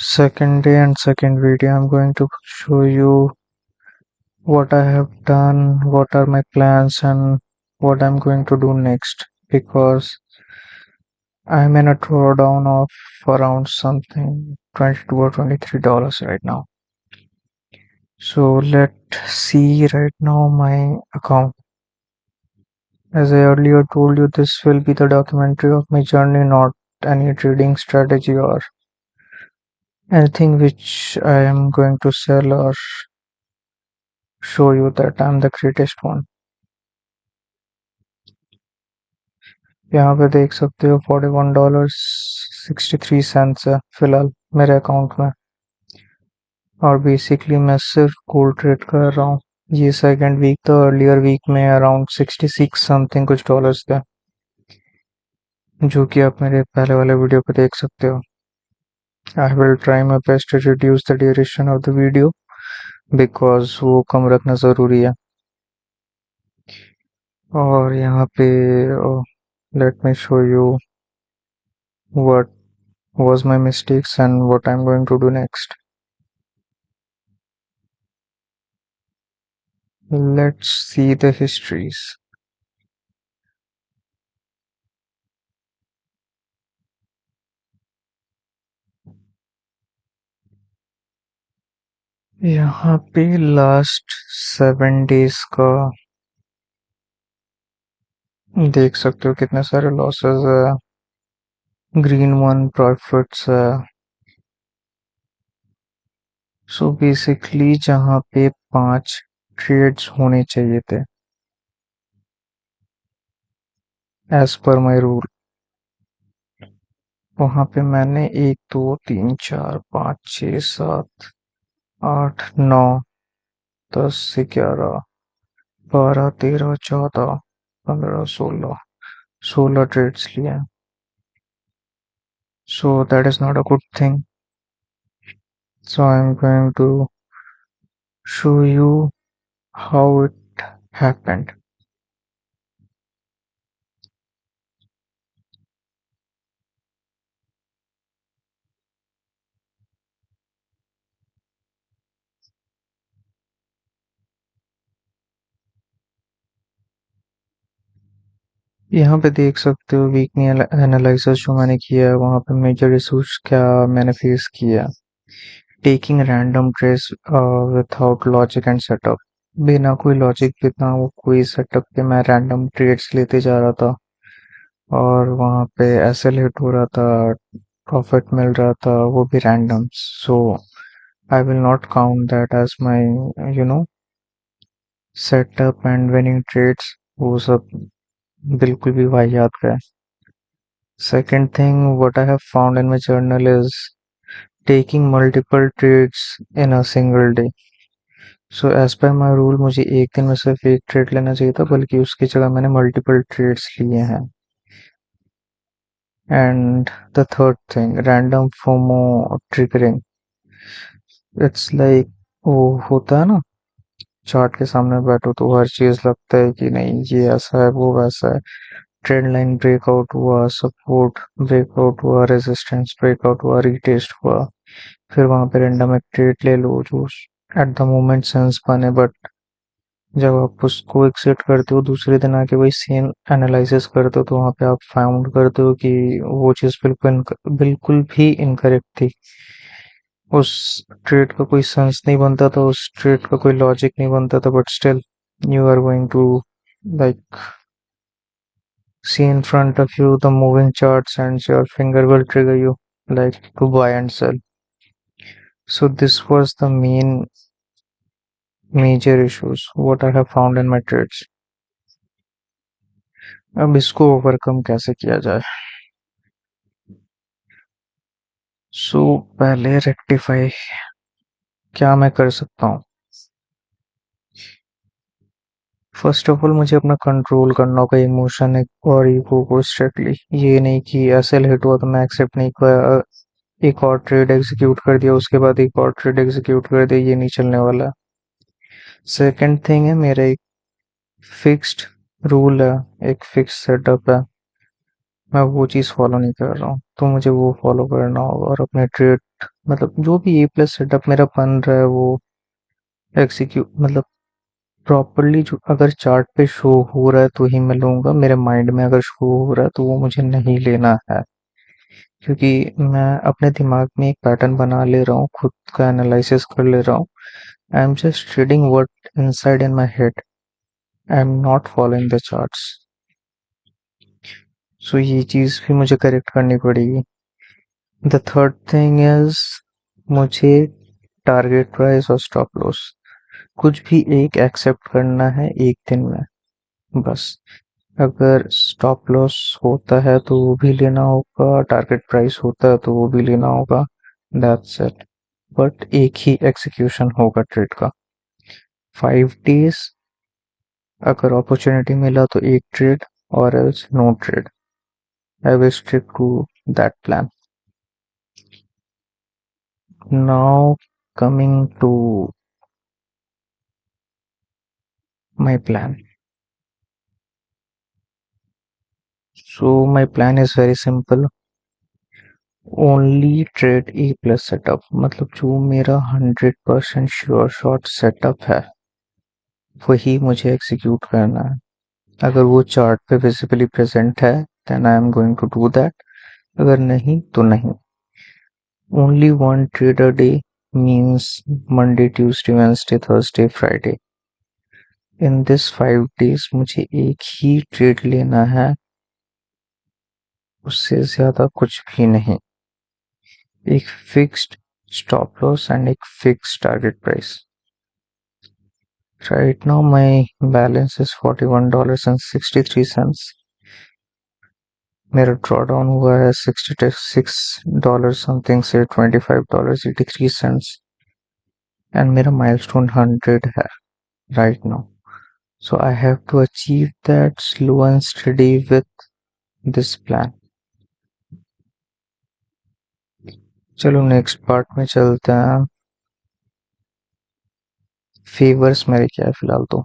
Second day and second video, I'm going to show you what I have done, what are my plans, and what I'm going to do next, because I'm in a drawdown of around something 22 or $23 right now. So let's see right now my account. As I earlier told you, this will be the documentary of my journey, not any trading strategy or anything which I am going to sell or show you that I'm the greatest one. यहाँ पे देख सकते हो $41.63 है फिलहाल मेरे account में, और बेसिकली मैं सिर्फ गोल्ड ट्रेड कर रहा हूँ। ये सेकंड वीक था, अर्लियर वीक में अराउंड 66 समथिंग कुछ डॉलर्स थे, जो कि आप मेरे पहले वाले वीडियो पे देख सकते हो। I will try my best to reduce the duration of the video, because वो कम रखना ज़रूरी है। और यहाँ पे let me show you what was my mistakes and what I'm going to do next. Let's see the histories. यहाँ पे लास्ट 7 डेज का देख सकते हो कितने सारे लॉसेस है, ग्रीन वन प्रॉफिट्स है। सो बेसिकली जहाँ पे 5 ट्रेड्स होने चाहिए थे एज पर माई रूल, वहाँ पे मैंने 1 2 3 4 5 6 7 8 9 10 11 12 13 14 15 16 ट्रेड्स लिए हैं। So that is not a good thing. So I'm going to show you how it happened. यहाँ पे देख सकते हो वीकली एनालिसिस जो मैंने किया है, वहाँ पे मेजर इशूज क्या मैंने फेस किया। Taking random trades without logic and setup, बिना कोई लॉजिक बिना वो कोई सेटअप के मैं रैंडम ट्रेड्स लेते जा रहा था, और वहाँ पे एसएल हिट हो रहा था, प्रॉफिट मिल रहा था, वो भी random. So I will not count that as my setup and winning trades, वो सब बिल्कुल भी वाहियात का है। Second thing, what I have found in my journal is taking multiple trades in a single day. So as per my rule, मुझे एक दिन में सिर्फ एक ट्रेड लेना चाहिए था, बल्कि उसकी जगह मैंने मल्टीपल ट्रेड्स लिए हैं। And the third thing, random FOMO triggering. It's like वो होता है ना, चार्ट के सामने बैठो तो हर चीज लगता है कि नहीं ये ऐसा है वो वैसा है। ट्रेंड लाइन ब्रेकआउट हुआ, सपोर्ट ब्रेकआउट हुआ, रेजिस्टेंस ब्रेकआउट हुआ, रीटेस्ट हुआ, फिर वहां पे रैंडम एक ट्रेड ले लो जो एट द मोमेंट सेंस बने, बट जब आप उसको एक्सिट करते हो दूसरे दिन आके वही सेम एनालिसिस करते हो, तो वहां पे आप फाउंड करते हो कि वो चीज बिल्कुल भी इनकरेक्ट थी। उस ट्रेड का कोई सेंस नहीं बनता था, उस ट्रेड का कोई लॉजिक नहीं बनता था, but still you are going to like see in front of you the moving charts and your finger will trigger you like to buy and sell. So this was the major issues what I have found in my trades. अब इसको overcome कैसे किया जाए? सो पहले rectify क्या मैं कर सकता हूँ? फर्स्ट ऑफ ऑल मुझे अपना कंट्रोल करना होगा इमोशन और ईगो को स्ट्रिक्टली। ये नहीं कि ऐसे हिट हुआ तो मैं एक्सेप्ट नहीं किया, एक और ट्रेड एग्जीक्यूट कर दिया उसके बाद एक और ट्रेड एग्जीक्यूट कर दिया, ये नहीं चलने वाला। सेकंड थिंग है, मेरा एक फिक्स्ड रूल है, एक फिक्स सेटअप है, मैं वो चीज़ फॉलो नहीं कर रहा हूँ, तो मुझे वो फॉलो करना होगा और अपने ट्रेड मतलब जो भी ए प्लस सेटअप मेरा बन रहा है वो एग्जीक्यूट मतलब प्रॉपरली जो अगर चार्ट पे शो हो रहा है तो ही मैं लूंगा, मेरे माइंड में अगर शो हो रहा है तो वो मुझे नहीं लेना है, क्योंकि मैं अपने दिमाग में एक पैटर्न बना ले रहा हूँ, खुद का एनालिसिस कर ले रहा हूँ। I am just reading what inside in my head, I am not following the charts. So ये चीज़ भी मुझे करेक्ट करनी पड़ेगी। द थर्ड थिंग इज, मुझे टारगेट प्राइस और स्टॉप लॉस कुछ भी एक एक्सेप्ट करना है एक दिन में, बस। अगर स्टॉप लॉस होता है तो वो भी लेना होगा, टारगेट प्राइस होता है तो वो भी लेना होगा, दैट्स इट। बट एक ही एग्जीक्यूशन होगा ट्रेड का, 5 डेज। अगर अपॉर्चुनिटी मिला तो एक ट्रेड, और else no trade. I will stick to that plan. Now coming to my plan. So my plan is very simple. Only trade A plus setup, मतलब जो मेरा 100% श्योर शॉट सेटअप है वही मुझे एग्जीक्यूट करना है। अगर वो चार्ट पे विजिबली प्रेजेंट है then I am going to do that, अगर नहीं तो नहीं। Only one trade a day means Monday Tuesday Wednesday Thursday Friday. In this 5 days मुझे एक ही ट्रेड लेना है, उससे ज्यादा कुछ भी नहीं। एक फिक्स्ड स्टॉप लॉस एंड एक fixed target price. Right now my balance is $41.63. मेरा ड्रॉ डाउन हुआ है $66 समथिंग से $25.83, एंड मेरा माइलस्टोन 100 है right now. So I have to achieve that slow and steady with this plan. चलो next part में चलते हैं। फेवर्स मेरे क्या है फिलहाल तो।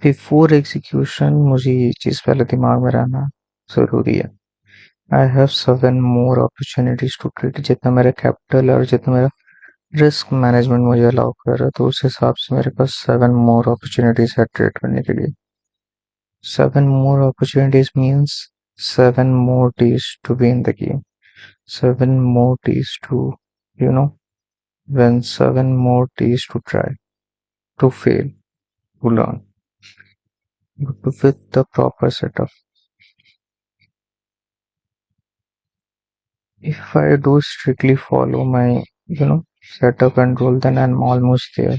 बिफोर एग्जीक्यूशन मुझे ये चीज़ पहले दिमाग में रहना ज़रूरी है। I have 7 more opportunities to trade. जितना मेरा कैपिटल है और जितना मेरा रिस्क मैनेजमेंट मुझे अलाउ कर रहा है, तो उस हिसाब से मेरे पास 7 more अपॉर्चुनिटीज है ट्रेड करने के लिए। 7 more opportunities means 7 more days to be in the game, 7 more days to, you know, when 7 more days to try, to fail, to learn, but with the proper setup. If I do strictly follow my, setup and rule, then I'm almost there.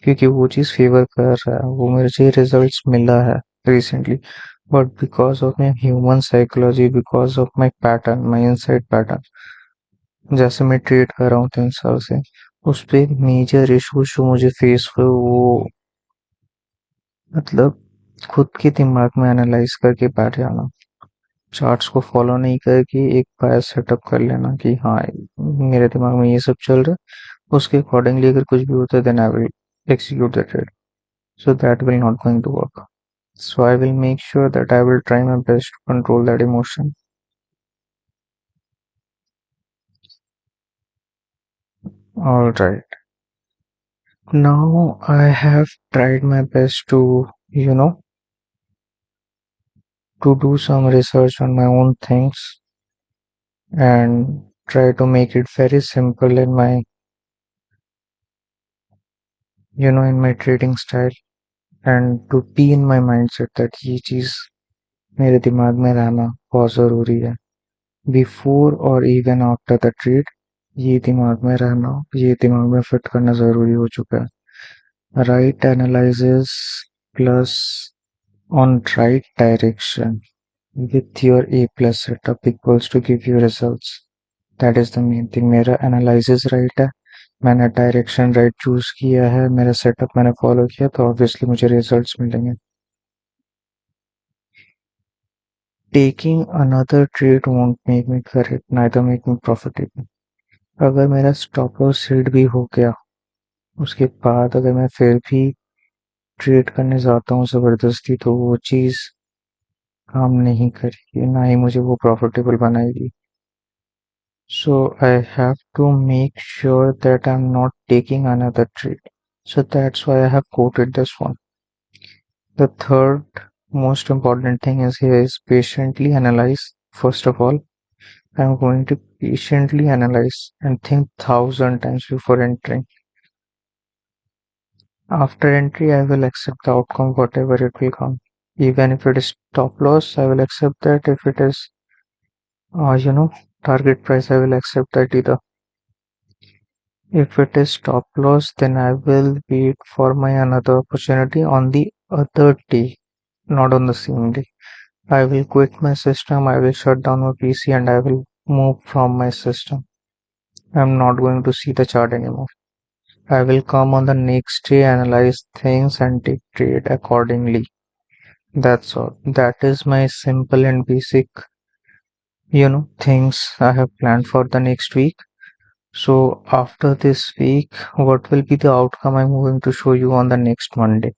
क्योंकि वो चीज़ favour कर रहा है, वो मुझे results मिला है recently. But because of my human psychology, because of my pattern, my inside pattern, जैसे मैं ट्रीट कर रहा हूँ 3 साल से, उस पे मेजर इशू जो मुझे फेस हुए वो, मतलब खुद के दिमाग में एनालाइज करके बैठ जाना, चार्ट्स को फॉलो नहीं करके एक बायस सेटअप कर लेना कि हाँ मेरे दिमाग में ये सब चल रहा है, उसके अकॉर्डिंगली अगर कुछ भी होता है then I will execute the trade. So that will not going to work. So I will make sure that I will try my best to control that emotion. All right. Now I have tried my best to, to do some research on my own things and try to make it very simple in my, in my trading style, and to be in my mindset that ये चीज मेरे दिमाग में रहना बहुत ज़रूरी है। Before और इवन आफ्टर द ट्रेड ये दिमाग में रहना, ये दिमाग में फिट करना ज़रूरी हो चुका है। Right analysis plus on right direction with your A plus setup equals to give you results. That is the main thing. मेरा एनालिसिस राइट है, मैंने डायरेक्शन राइट चूज किया है, मेरा सेटअप मैंने फॉलो किया, तो ऑब्वियसली मुझे रिजल्ट्स मिलेंगे। Taking another trade won't make me correct, neither make me profitable. अगर मेरा स्टॉप लॉस हिट भी हो गया, उसके बाद अगर मैं फिर भी ट्रेड करने जाता हूँ ज़बरदस्ती, तो वो चीज़ काम नहीं करेगी, ना ही मुझे वो प्रॉफिटेबल बनाएगी। So I have to make sure that I'm not taking another trade. So that's why I have quoted this one. The third most important thing is here is patiently analyze. First of all, I'm going to patiently analyze and think 1,000 times before entering. After entry, I will accept the outcome, whatever it will come. Even if it is stop loss, I will accept that. If it is, you know, target price, I will accept that either. If it is stop loss, then I will wait for my another opportunity on the other day, not on the same day. I will quit my system, I will shut down my PC and I will move from my system. I'm not going to see the chart anymore. I will come on the next day, analyze things and take trade accordingly. That's all. That is my simple and basic, things I have planned for the next week. So after this week, what will be the outcome I'm going to show you on the next Monday.